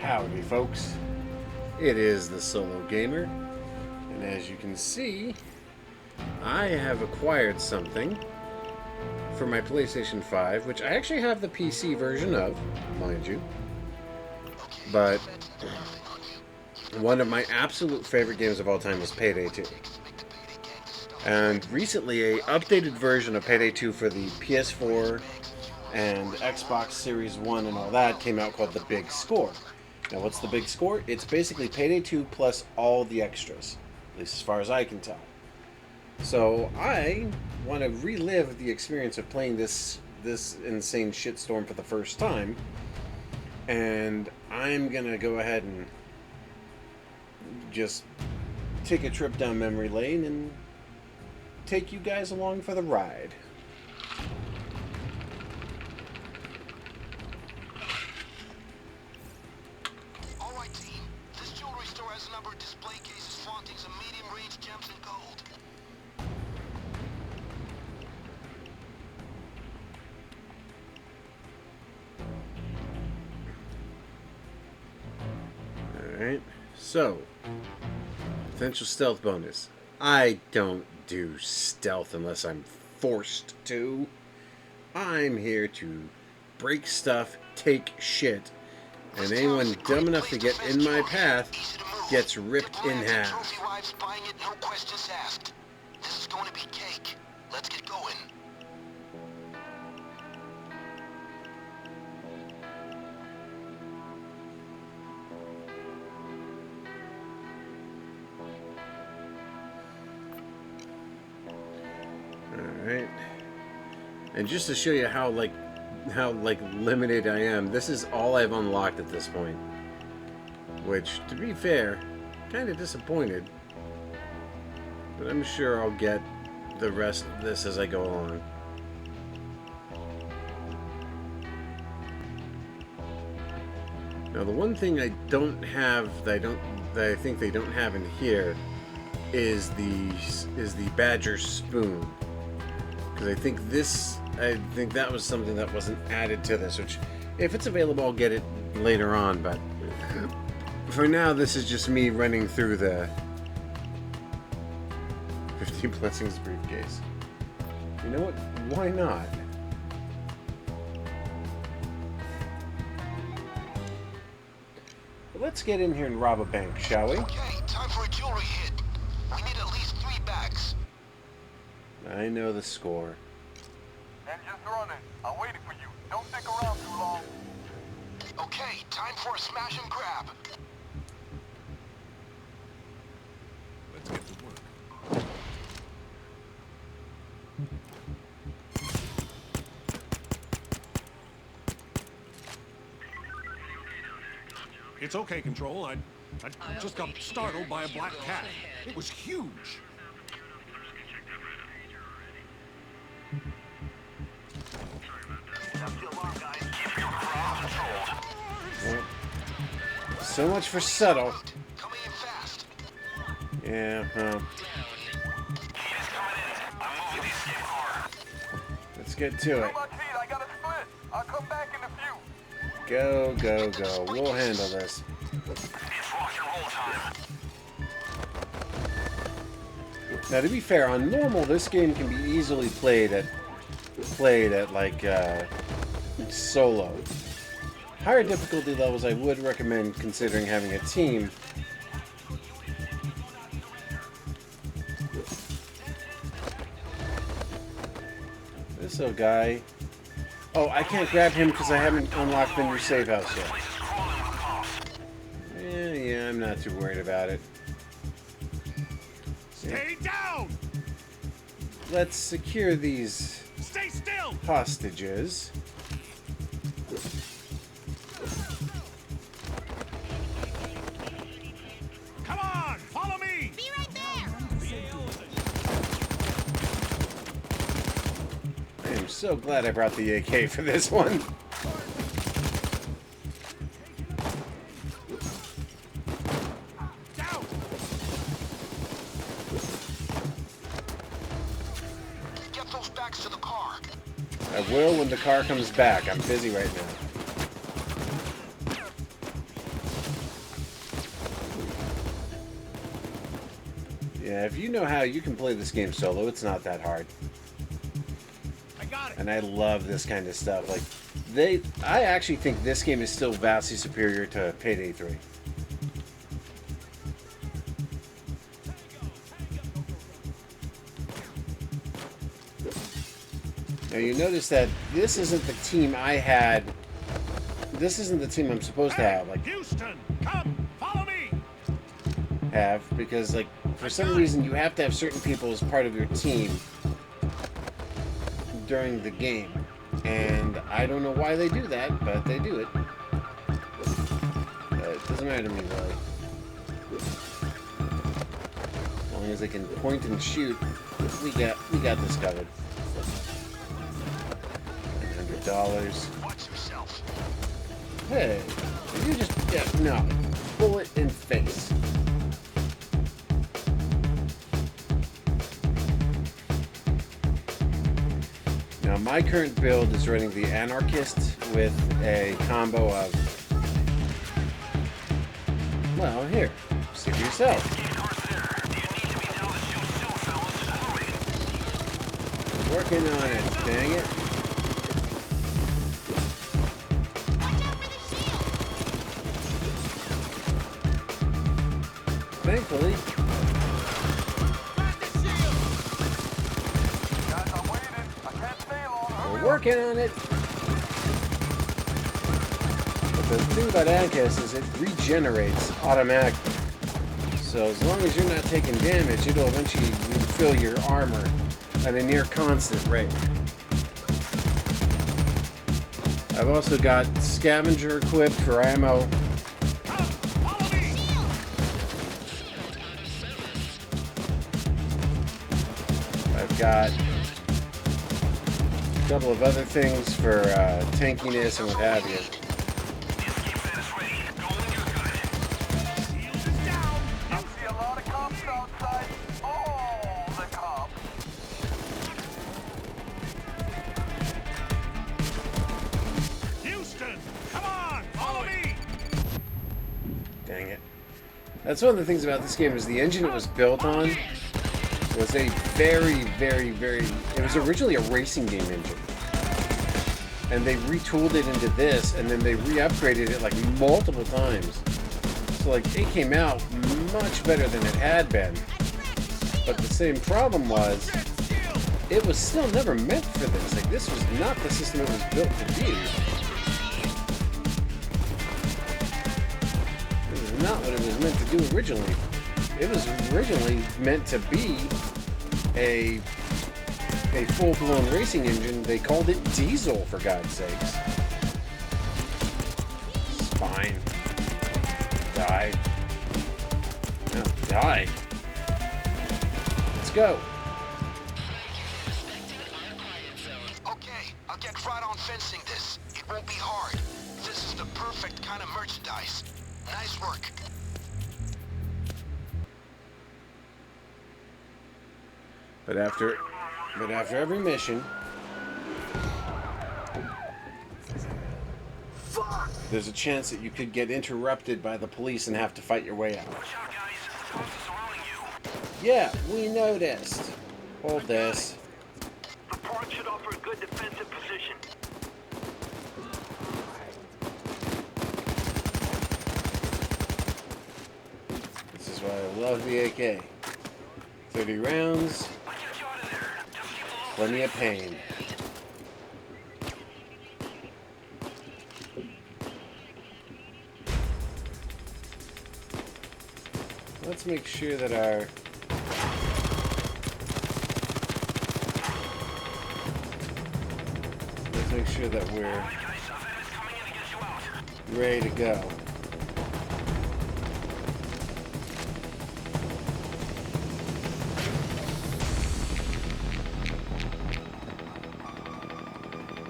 Howdy, folks. It is the Solo Gamer, and as you can see, I have acquired something for my PlayStation 5, which I actually have the PC version of, mind you. But one of my absolute favorite games of all time was Payday 2. And recently, a updated version of Payday 2 for the PS4 and Xbox Series 1 and all that came out called The Big Score. Now, what's The Big Score? It's basically Payday 2 plus all the extras, at least as far as I can tell. So I want to relive the experience of playing this insane shitstorm for the first time, and I'm gonna go ahead and just take a trip down memory lane and take you guys along for the ride. Alright team, this jewelry store has a number of display cases flaunting some medium-range gems and gold. Alright, so potential stealth bonus. I don't do stealth unless I'm forced to. I'm here to break stuff, take shit, and anyone dumb enough to get in my path gets ripped in half. Trophy wives buying it, no questions asked. This is going to be cake. Let's get going. Alright. And just to show you how limited I am, this is all I've unlocked at this point. Which, to be fair, kinda disappointed. But I'm sure I'll get the rest of this as I go along. Now the one thing I don't have that I think they don't have in here is the Badger spoon. Because I think that was something that wasn't added to this, which, if it's available, I'll get it later on, but for now, this is just me running through the 50 Blessings briefcase. You know what? Why not? Well, let's get in here and rob a bank, shall we? Okay, time for a jewelry hit. We need at least 3 bags. I know the score. Engine's running. I'm waiting for you. Don't stick around too long. Okay, time for a smash and grab. Let's get to work. It's okay, Control. I just got startled by a black cat. It was huge. Well, so much for subtle. Coming in fast. Yeah, let's get to it. I got a split. I'll come back in a few. Go, go, go. We'll handle this. Now, to be fair, on normal, this game can be easily played at like solo. Higher difficulty levels, I would recommend considering having a team. This little guy. Oh, I can't grab him because I haven't unlocked the new save house yet. Yeah, I'm not too worried about it. Stay down! Let's secure these Stay still! hostages. Come on, follow me! Be right there! I am so glad I brought the AK for this one. Down! Get those bags to the car. I will when the car comes back. I'm busy right now. Yeah, if you know how, you can play this game solo. It's not that hard. I got it. And I love this kind of stuff. Like, I actually think this game is still vastly superior to Payday 3. Now you notice that this isn't the team I had. This isn't the team I'm supposed to have. Like, Houston, come, follow me. Because like for some reason you have to have certain people as part of your team during the game, and I don't know why they do that, but they do it. It doesn't matter to me really. As long as they can point and shoot, we got this covered. $100. Watch yourself. Hey, you just no bullet in face. Now my current build is running the Anarchist with a combo of, well, here, see for yourself. Working on it, dang it. Thankfully, Guys, I'm waiting. I can't stay long. we're Hurry up. working on it. But the thing about Anarchist is it regenerates automatically. So as long as you're not taking damage, it'll eventually refill your armor at a near constant rate. I've also got scavenger equipped for ammo. Come, follow me. I've got a couple of other things for tankiness and what have you. Shield is down. I see a lot of cops outside. All the cops. Houston, come on, follow me. Dang it. That's one of the things about this game is the engine it was built on was a it was originally a racing game engine. And they retooled it into this, and then they re-upgraded it like multiple times. So like it came out much better than it had been. But the same problem was it was still never meant for this. Like this was not the system it was built to be. This is not what it was meant to do originally. It was originally meant to be a full-blown racing engine. They called it diesel, for God's sakes. Spine. Die. No, die. Let's go. Okay, I'll get right on fencing this. It won't be hard. This is the perfect kind of merchandise. Nice work. But after every mission, there's a chance that you could get interrupted by the police and have to fight your way out. Watch out, guys. The cops are surrounding you. Yeah, we noticed. Hold this. The park should offer a good defensive position. This is why I love the AK. 30 rounds, I'll get you out of there. Just keep the low. plenty of pain. Let's make sure that our we're ready to go.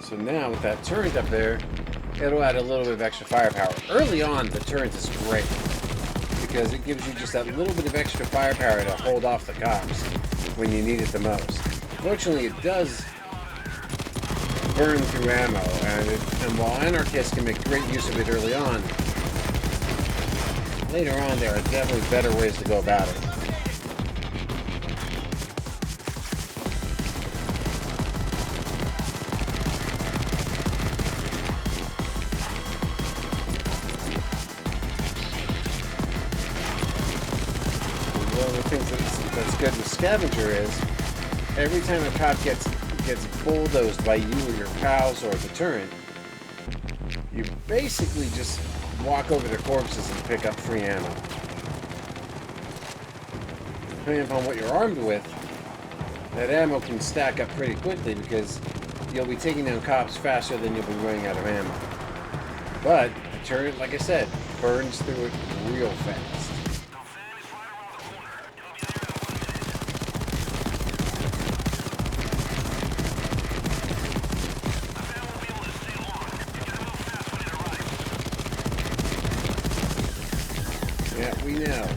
So now with that turret up there, it'll add a little bit of extra firepower. Early on, the turret is great because it gives you just that little bit of extra firepower to hold off the cops when you need it the most. Fortunately, it does burn through ammo, and while Anarchists can make great use of it early on, later on there are definitely better ways to go about it. of the things that's good with Scavenger is every time a cop gets bulldozed by you or your pals or the turret, you basically just walk over to corpses and pick up free ammo. Depending upon what you're armed with, that ammo can stack up pretty quickly because you'll be taking down cops faster than you'll be running out of ammo. But the turret, like I said, burns through it real fast. Yeah, we know.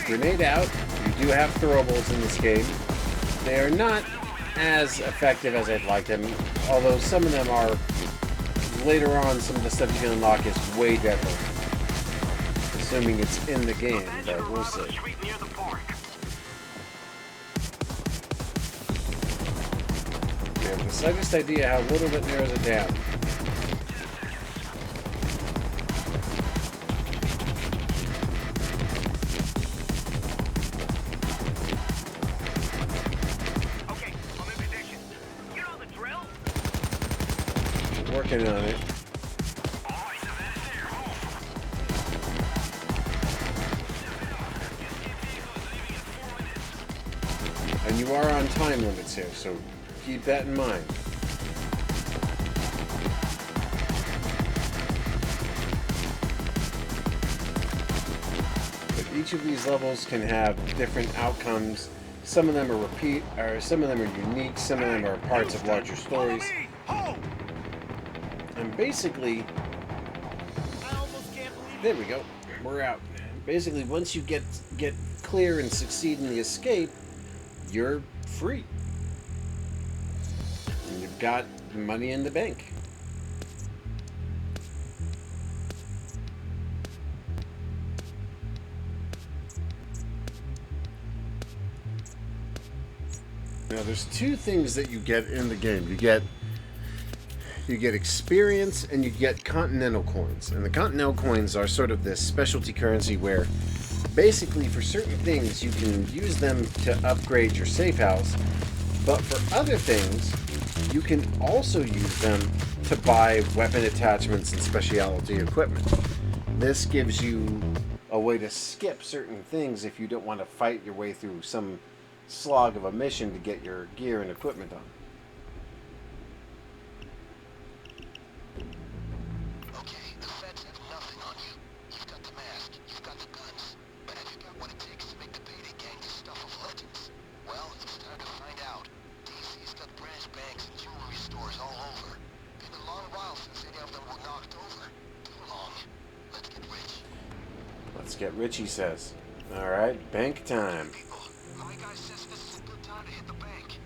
Grenade out. You do have throwables in this game. They are not as effective as I'd like them, although some of them are. Later on, some of the stuff you can unlock is way deadly. Assuming it's in the game, but we'll see. We have the slightest idea how little it narrows it down. Working on it. And you are on time limits here, so keep that in mind. But each of these levels can have different outcomes. Some of them are some of them are unique, some of them are parts of larger stories. And basically, there we go. We're out. Basically, once you get clear and succeed in the escape, you're free. And you've got money in the bank. Now, there's two things that you get in the game. You get experience and you get continental coins. And the continental coins are sort of this specialty currency where basically for certain things you can use them to upgrade your safe house, but for other things you can also use them to buy weapon attachments and specialty equipment. This gives you a way to skip certain things if you don't want to fight your way through some slog of a mission to get your gear and equipment on. Let's get rich, he says. Alright, bank time. My guy says this is a good time to hit the bank.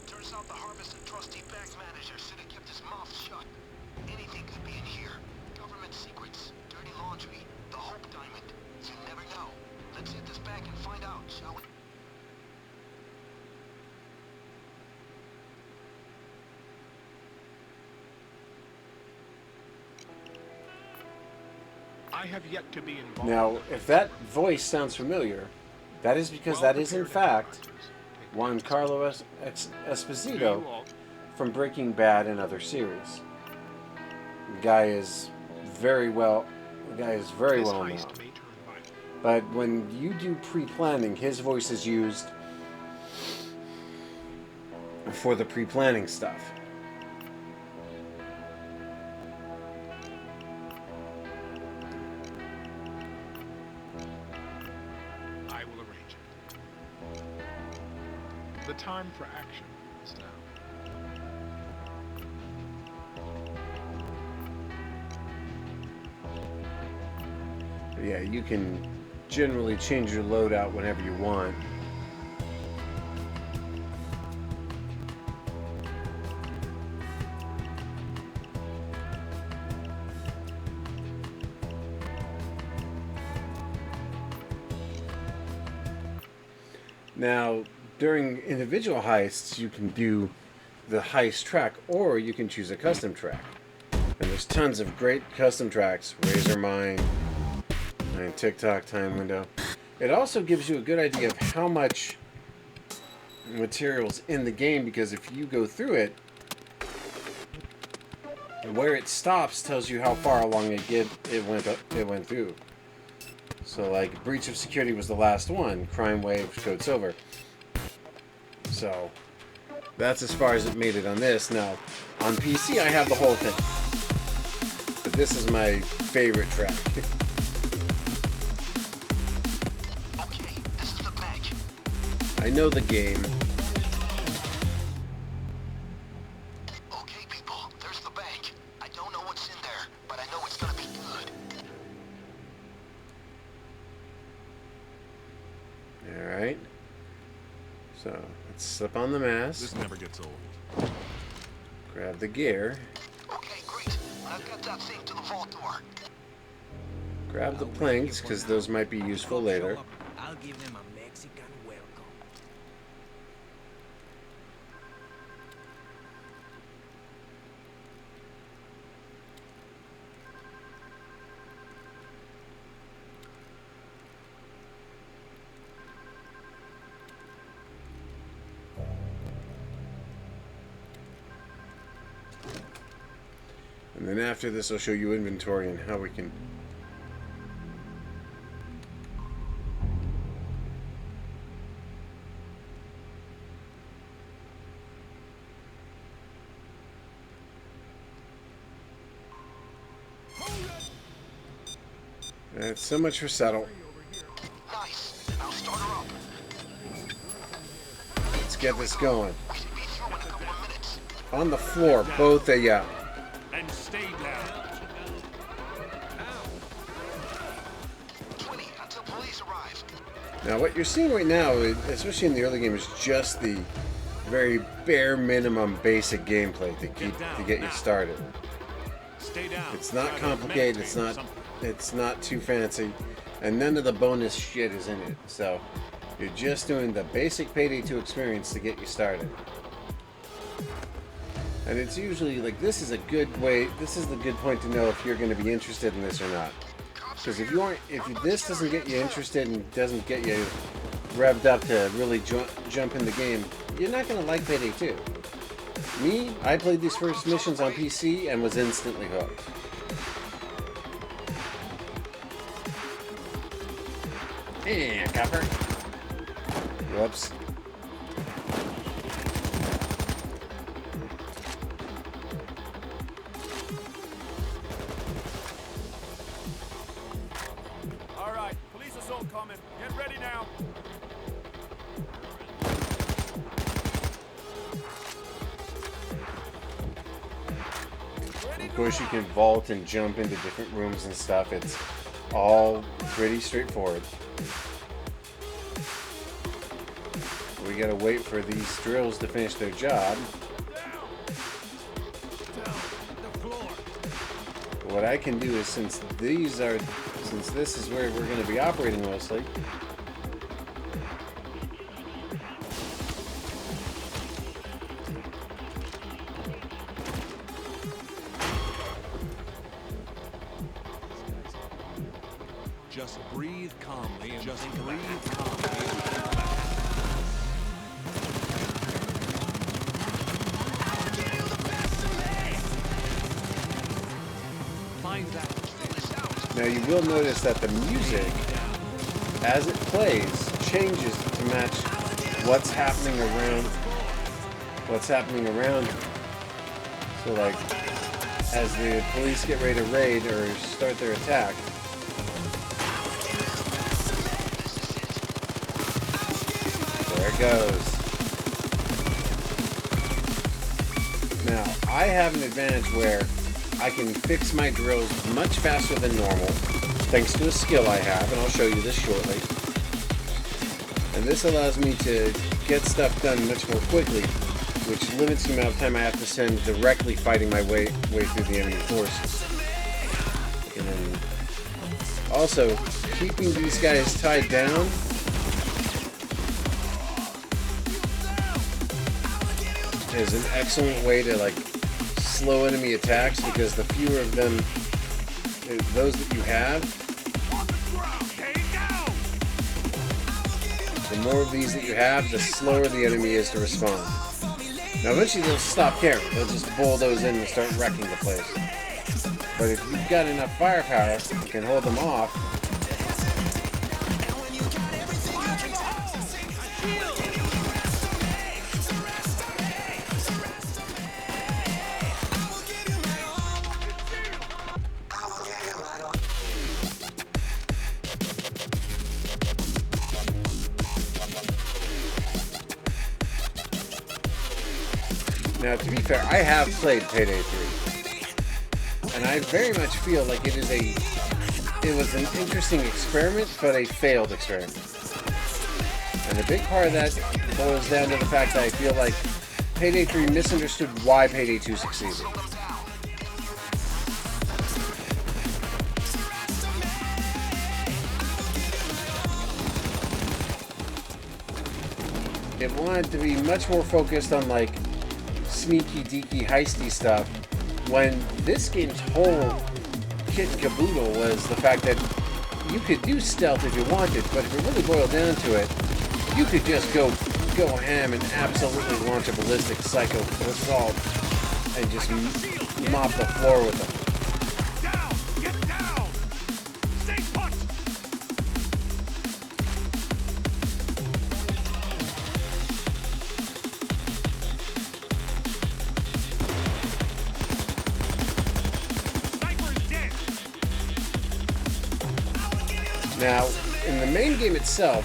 Turns out the Harvest and Trustee Bank manager should have kept his mouth shut. Anything could be in here. Government secrets, dirty laundry, the Hope Diamond. You never know. Let's hit this bank and find out, shall we? I have yet to be involved. Now, if that voice sounds familiar, that is because that is in fact Juan Carlos Esposito from Breaking Bad and other series. The guy is very well known. But when you do pre-planning, his voice is used for the pre-planning stuff. The time for action is now. Yeah, you can generally change your loadout whenever you want. Now, during individual heists, you can do the heist track, or you can choose a custom track. And there's tons of great custom tracks, Razor Mine, and TikTok Time Window. It also gives you a good idea of how much material's in the game, because if you go through it, where it stops tells you how far along it went through. So like Breach of Security was the last one, Crime Wave, Code Silver. So that's as far as it made it on this. Now on PC I have the whole thing, but this is my favorite track. Okay, this is the bank. I know the game. Okay, people, there's the bank. I don't know what's in there, but I know it's gonna be good. Alright. So let's slip on the mask. This never gets old. Grab the gear. Okay, great. I've got that thing to the vault door. Grab the planks, because those might be useful later. I'll give them a Mexican welcome. And then after this I'll show you inventory and how we can... That's so much for settle. Nice. I'll start her up. Let's get this going. We should be through in a couple of minutes. On the floor, both of ya. And stay down. 20 until police arrive. Now what you're seeing right now, especially in the early game, is just the very bare minimum basic gameplay to get you started. Stay down. It's not Try to complicated, meditate it's not too fancy, and none of the bonus shit is in it. So you're just doing the basic Payday 2 experience to get you started. And it's usually like, this is the good point to know if you're going to be interested in this or not. Because if this doesn't get you interested and doesn't get you revved up to really jump in the game, you're not going to like Payday 2. Me, I played these first missions on PC and was instantly hooked. Yeah, copper. Whoops. All right, police assault coming. Get ready now. Of course, you can vault and jump into different rooms and stuff. It's all pretty straightforward. We gotta wait for these drills to finish their job. What I can do is, since this is where we're going to be operating mostly, Just breathe calmly and just breathe calmly. Find that. now you will notice that the music, as it plays, changes to match what's happening around you. So like, as the police get ready to raid or start their attack, there it goes. Now, I have an advantage where I can fix my drills much faster than normal, thanks to a skill I have, and I'll show you this shortly. And this allows me to get stuff done much more quickly, which limits the amount of time I have to spend directly fighting my way through the enemy forces. And then also, keeping these guys tied down is an excellent way to like slow enemy attacks because the fewer of them, those that you have, the more of these that you have, the slower the enemy is to respond. Now eventually they'll stop caring. They'll just bulldoze in and start wrecking the place. But if you've got enough firepower, you can hold them off. Now, to be fair, I have played Payday 3, and I very much feel like it was an interesting experiment, but a failed experiment. And a big part of that boils down to the fact that I feel like Payday 3 misunderstood why Payday 2 succeeded. It wanted to be much more focused on like sneaky deaky heisty stuff, when this game's whole kit and caboodle was the fact that you could do stealth if you wanted, but if it really boiled down to it, you could just go ham and absolutely launch a ballistic psycho assault and just mop the floor with them. Down! Get down! Stay put! Now, in the main game itself,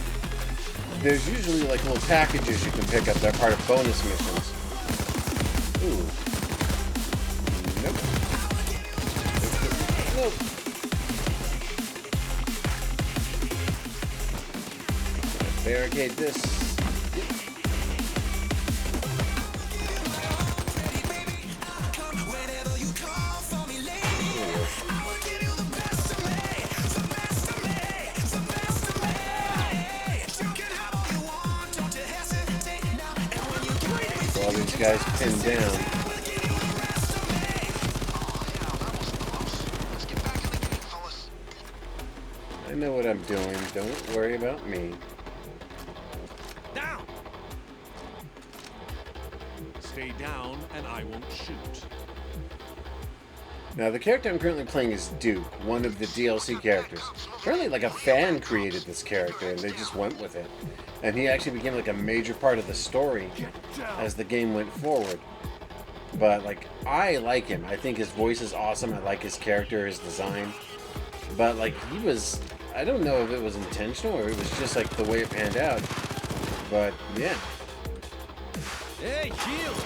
there's usually like little packages you can pick up that are part of bonus missions. Ooh. Nope. Nope. Barricade this. Yep. All these guys pinned down. I know what I'm doing. Don't worry about me. Down! Stay down and I won't shoot. Now, the character I'm currently playing is Duke, one of the DLC characters. Apparently, like, a fan created this character, and they just went with it. And he actually became, like, a major part of the story as the game went forward. But, like, I like him. I think his voice is awesome. I like his character, his design. But, like, he was... I don't know if it was intentional or it was just, like, the way it panned out. But, yeah. Hey, shield!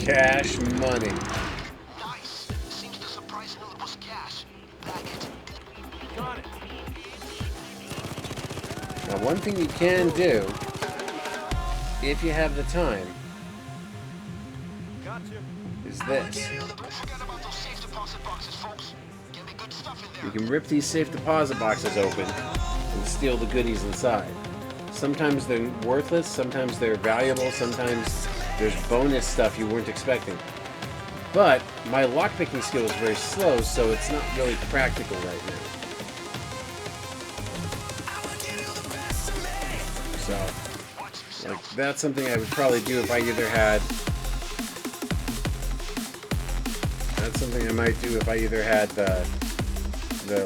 Cash money. Nice. Seems to surprisingly was cash. Bag it. Got it. Now, one thing you can do, if you have the time, Gotcha. is this. Don't forget about those safe deposit boxes, folks. Get me good stuff in there. You can rip these safe deposit boxes open and steal the goodies inside. Sometimes they're worthless, sometimes they're valuable, sometimes there's bonus stuff you weren't expecting. But my lockpicking skill is very slow, so it's not really practical right now. So, like, that's something I would probably do if I either had... That's something I might do if I either had the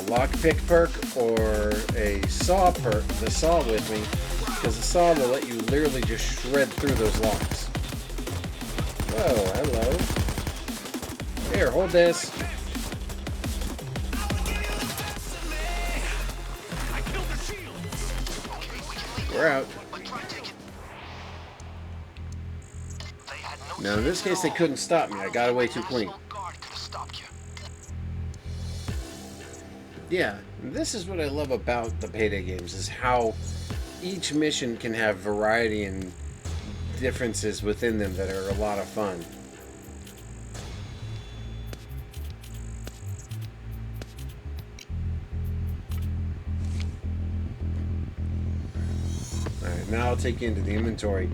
lockpick perk or a saw perk, the saw with me, because the saw will let you literally just shred through those locks. Whoa, hello. Here, hold this. I killed the shield. We're out. Now, in this case, they couldn't stop me. I got away too clean. Yeah, this is what I love about the Payday games, is how each mission can have variety and differences within them that are a lot of fun. Alright, now I'll take you into the inventory.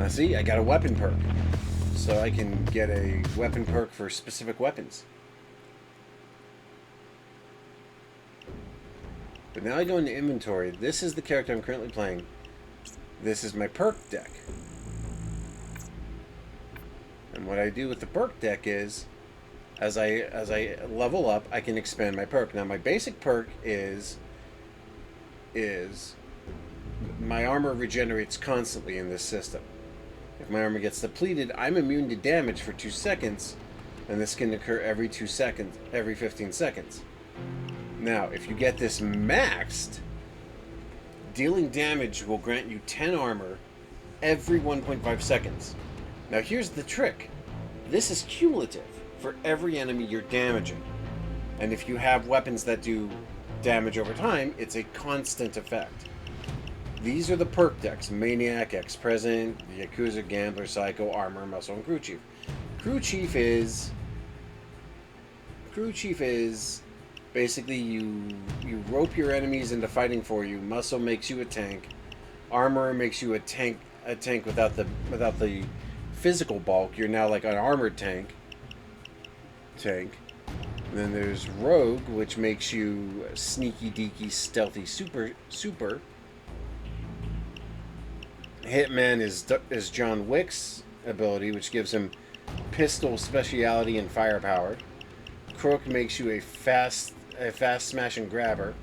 See, I got a weapon perk. So I can get a weapon perk for specific weapons. But now I go into inventory. This is the character I'm currently playing. This is my perk deck. And what I do with the perk deck is, as I level up, I can expand my perk. Now my basic perk is my armor regenerates constantly in this system. If my armor gets depleted, I'm immune to damage for 2 seconds, and this can occur every 2 seconds, every 15 seconds. Now, if you get this maxed, dealing damage will grant you 10 armor every 1.5 seconds. Now, here's the trick. This is cumulative for every enemy you're damaging. And if you have weapons that do damage over time, it's a constant effect. These are the perk decks: Maniac, Ex-President, Yakuza, Gambler, Psycho, Armor, Muscle, and Crew Chief. Crew Chief is basically you rope your enemies into fighting for you. Muscle makes you a tank. Armor makes you a tank without the physical bulk. You're now like an armored tank. And then there's Rogue, which makes you sneaky deaky, stealthy super. Hitman is John Wick's ability, which gives him pistol speciality and firepower. Crook makes you a fast smash and grabber.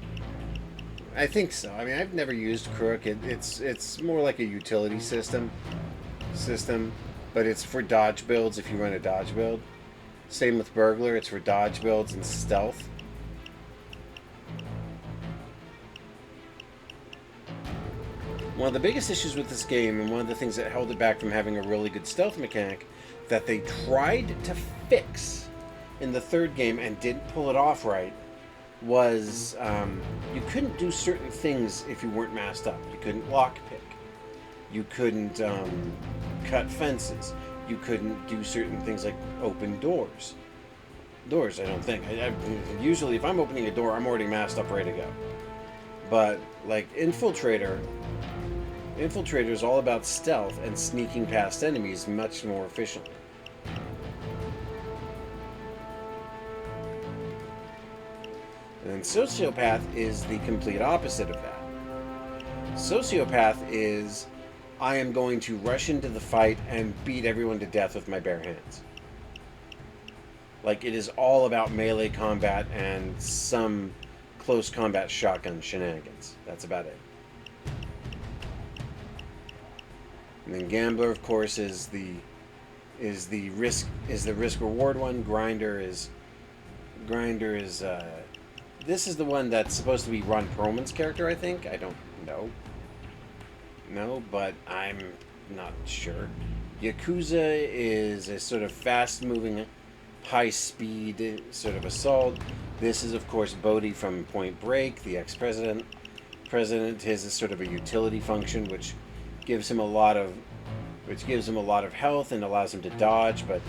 I think so. I mean, I've never used Crook. It's more like a utility system, but it's for dodge builds if you run a dodge build. Same with Burglar. It's for dodge builds and stealth. One of the biggest issues with this game, and one of the things that held it back from having a really good stealth mechanic, that they tried to fix in the third game and didn't pull it off right, was you couldn't do certain things if you weren't masked up. You couldn't lockpick. You couldn't cut fences. You couldn't do certain things like open doors. Doors, I don't think. Usually, if I'm opening a door, I'm already masked up, ready to go. But, like, Infiltrator is all about stealth and sneaking past enemies much more efficiently. And then Sociopath is the complete opposite of that. Sociopath is, I am going to rush into the fight and beat everyone to death with my bare hands. Like, it is all about melee combat and some close combat shotgun shenanigans. That's about it. And then Gambler, of course, is the risk reward one. Grinder is this is the one that's supposed to be Ron Perlman's character, I think. I don't know. No, but I'm not sure. Yakuza is a sort of fast-moving, high-speed sort of assault. This is, of course, Bodhi from Point Break, the ex-president. His is sort of a utility function, which gives him a lot of health and allows him to dodge, but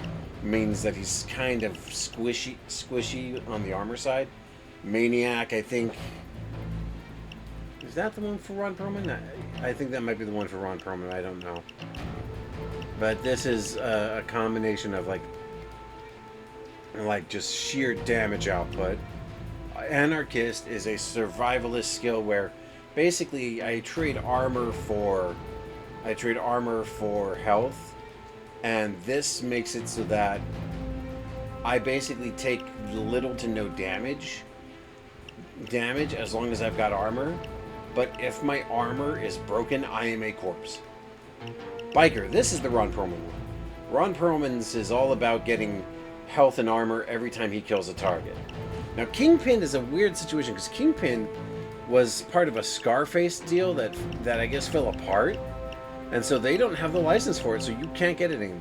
means that he's kind of squishy on the armor side. Maniac, I think, is that the one for Ron Perlman? I think that might be the one for Ron Perlman. I don't know, but this is a combination of like just sheer damage output. Anarchist is a survivalist skill where basically I trade armor for health, and this makes it so that I basically take little to no damage as long as I've got armor. But if my armor is broken, I am a corpse. Biker, this is the Ron Perlman one. Ron Perlman's is all about getting health and armor every time he kills a target. Now, Kingpin is a weird situation because Kingpin was part of a Scarface deal that I guess fell apart, and so they don't have the license for it, so you can't get it anymore.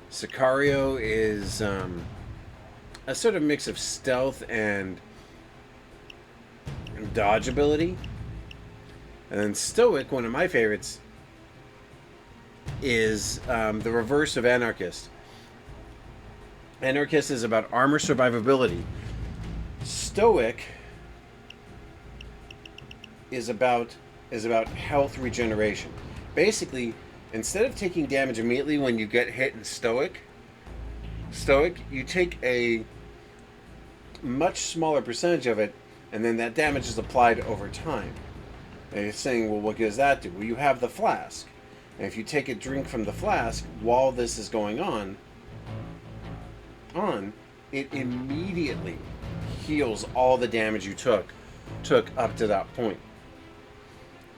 Sicario is a sort of mix of stealth and dodge ability. And then Stoic, one of my favorites, is the reverse of Anarchist. Anarchist is about armor survivability. Stoic is about health regeneration. Basically, instead of taking damage immediately when you get hit in Stoic, you take a much smaller percentage of it, and then that damage is applied over time. And you're saying, well, what does that do? Well, you have the flask. And if you take a drink from the flask while this is going on, it immediately heals all the damage you took up to that point.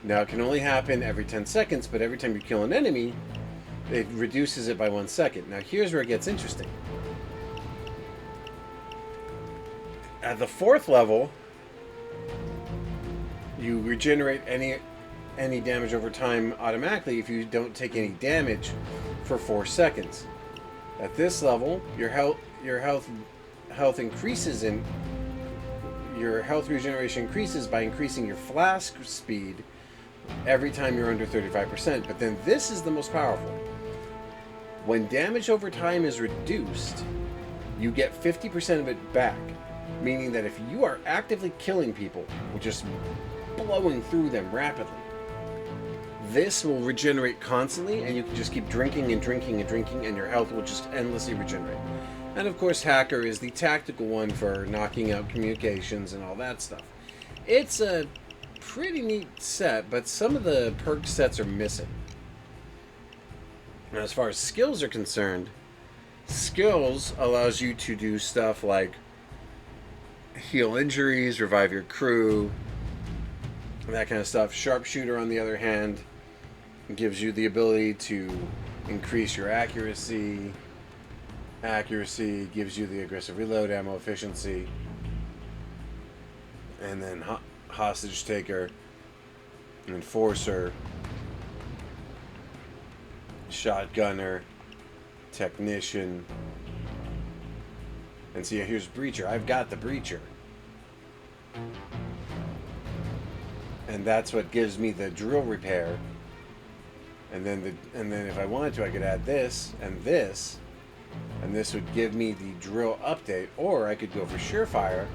Now, it can only happen every 10 seconds, but every time you kill an enemy, it reduces it by 1 second. Now, here's where it gets interesting. At the 4th level, you regenerate any damage over time automatically if you don't take any damage for 4 seconds. At this level, your health increases in your health regeneration increases by increasing your flask speed every time you're under 35%. But then this is the most powerful. When damage over time is reduced, you get 50% of it back. Meaning that if you are actively killing people, or just blowing through them rapidly, this will regenerate constantly, and you can just keep drinking and drinking and drinking, and your health will just endlessly regenerate. And of course, Hacker is the tactical one for knocking out communications and all that stuff. It's a pretty neat set, but some of the perk sets are missing. Now, as far as skills are concerned, skills allows you to do stuff like heal injuries, revive your crew, that kind of stuff. Sharpshooter, on the other hand, gives you the ability to increase your accuracy. Accuracy gives you the aggressive reload, ammo efficiency. And then hostage taker, enforcer, shotgunner, technician. And see, here's Breacher. I've got the Breacher. And that's what gives me the drill repair. And then if I wanted to, I could add this, and this would give me the drill update, or I could go for Surefire,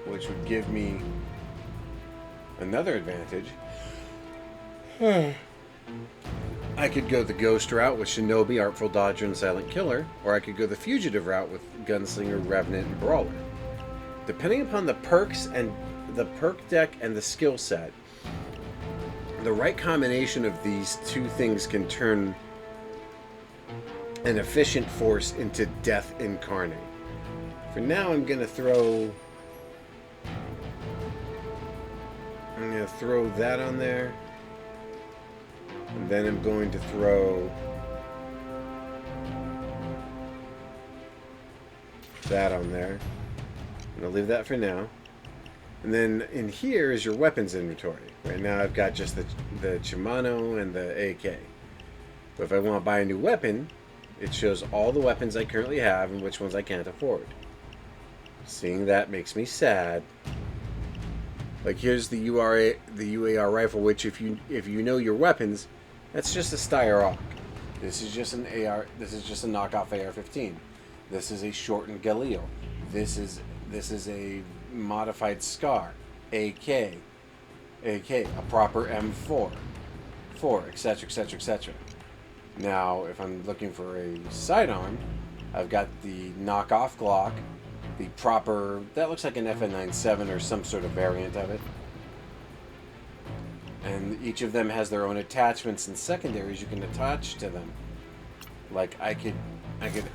which would give me another advantage. I could go the Ghost route with Shinobi, Artful Dodger, and Silent Killer, or I could go the Fugitive route with Gunslinger, Revenant, and Brawler. Depending upon the perks and the perk deck and the skill set, the right combination of these two things can turn an efficient force into death incarnate. For now, I'm going to throw that on there. And then I'm going to throw that on there. I'm going to leave that for now. And then in here is your weapons inventory. Right now I've got just the Shimano and the AK. But if I want to buy a new weapon, it shows all the weapons I currently have and which ones I can't afford. Seeing that makes me sad. Like, here's the UAR rifle, which if you know your weapons, that's just a Styrock. This is just an AR. This is just a knockoff AR-15. This is a shortened Galil. This is a modified Scar, AK, a proper M4, etc., etc., etc. Now, if I'm looking for a sidearm, I've got the knockoff Glock, the proper, that looks like an FN97 or some sort of variant of it. And each of them has their own attachments and secondaries you can attach to them. Like, I could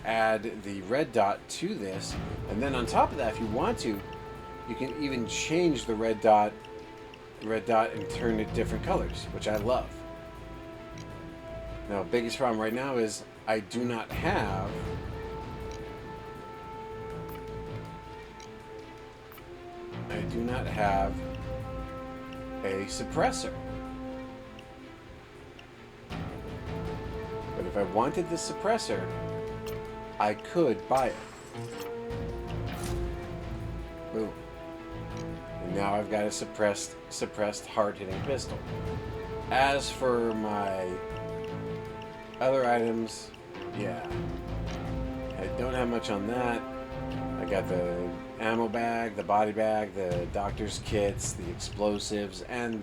add the red dot to this, and then on top of that, if you want to, you can even change the red dot and turn it different colors, which I love. Now, biggest problem right now is I do not have a suppressor. But if I wanted this suppressor, I could buy it. Boom. Now I've got a suppressed hard-hitting pistol. As for my other items, yeah, I don't have much on that. I got the ammo bag, the body bag, the doctor's kits, the explosives, and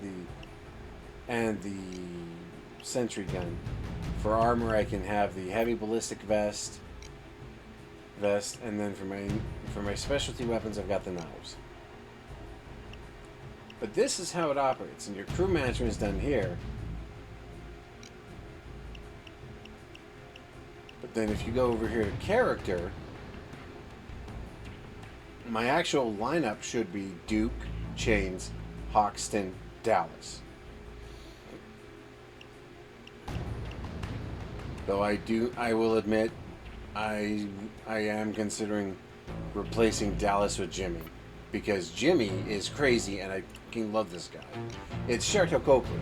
the sentry gun. For armor, I can have the heavy ballistic vest, and then for my specialty weapons, I've got the knives. But this is how it operates, and your crew management is done here. But then if you go over here to character, my actual lineup should be Duke, Chains, Hoxton, Dallas. Though I will admit, I am considering replacing Dallas with Jimmy. Because Jimmy is crazy and I fucking love this guy. It's Sherto Copley.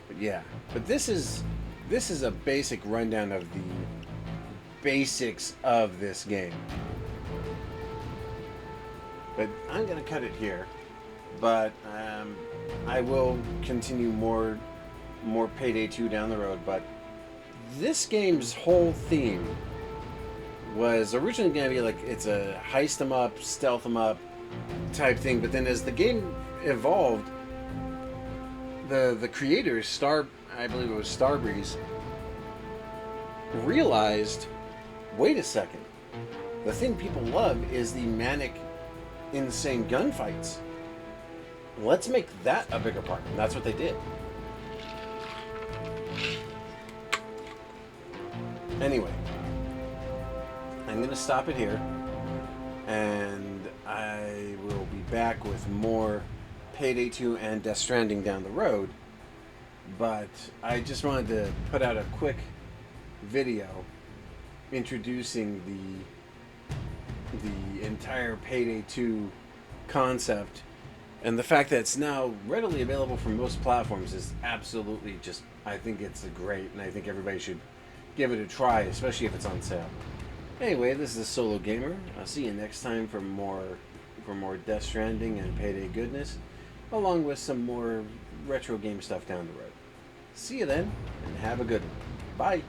But yeah. But this is a basic rundown of the basics of this game. But I'm gonna cut it here. But I will continue more Payday 2 down the road. But this game's whole theme was originally going to be like, it's a heist 'em up, stealth 'em up type thing, but then as the game evolved, the creators, I believe it was Starbreeze, realized, wait a second, the thing people love is the manic, insane gunfights. Let's make that a bigger part, and that's what they did. Anyway, I'm going to stop it here, and I will be back with more Payday 2 and Death Stranding down the road, but I just wanted to put out a quick video introducing the entire Payday 2 concept, and the fact that it's now readily available for most platforms is absolutely just, I think it's great, and I think everybody should give it a try, especially if it's on sale. Anyway, this is a Solo Gamer. I'll see you next time for more Death Stranding and Payday goodness, along with some more retro game stuff down the road. See you then, and have a good one. Bye!